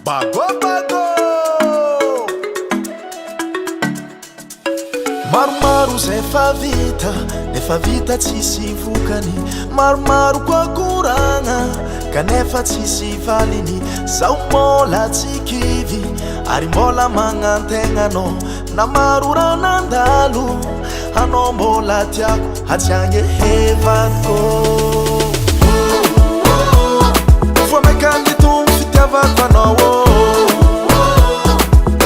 Bagô, bagô. Maromaro zay nefa vita tsisy vokany. Maromaro koa koragna kanefa tsisy valiny. Zaho mbola tsy kivy ary mbola magnantegna anao. Na maro raha nandalo anao mbola tiako hatsiange Vadiko. Vao mekanitombo fitiavako anao.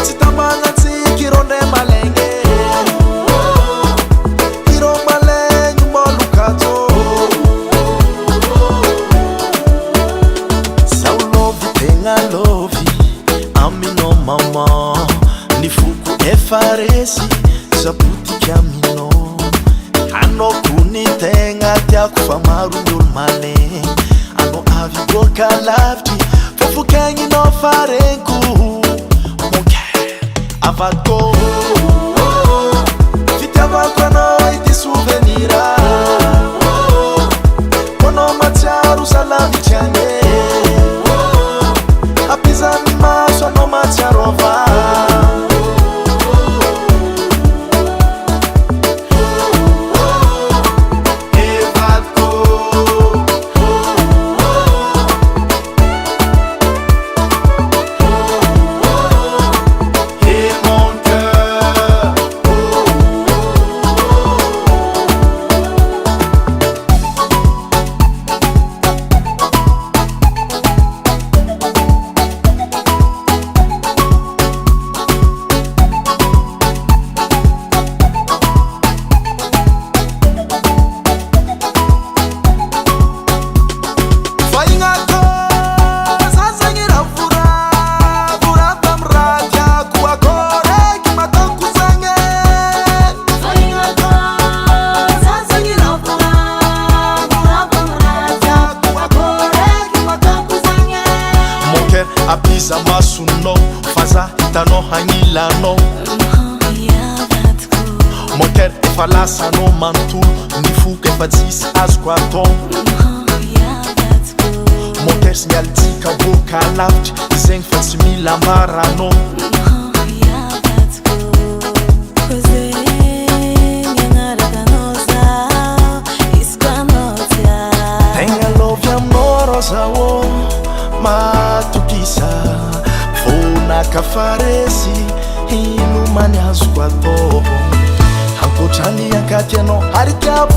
Tsy tambagnatsika ireo ndray malenge. Ireo malegny mbolokato. Zaho lovy tegna lovy aminao mama. Ny foko efa resy zapotika aminao. Anao kony tegna tiako fa maro ny olo malegny. Anao avy boka lavitry fofokagninao farenko. Mon cœur à Vadiko. Fitiavako anao ity souvenir. Anao matsiaro salavitry ane. Apizany maso anao matsiaro ava. Abiza masunao faza hitanao hagnilanao. Mon cœur efa lasanao manontolo. Ny foko efa tsisy azoko atao. Mon cœur sy mialitsika boka lavitry zegny fa tsy mila ambaranao. Tegna lovy aminao rô zaho matokisa vonaka faresy ino many azoko atao. Ankoatrany ankaty anao ary tiako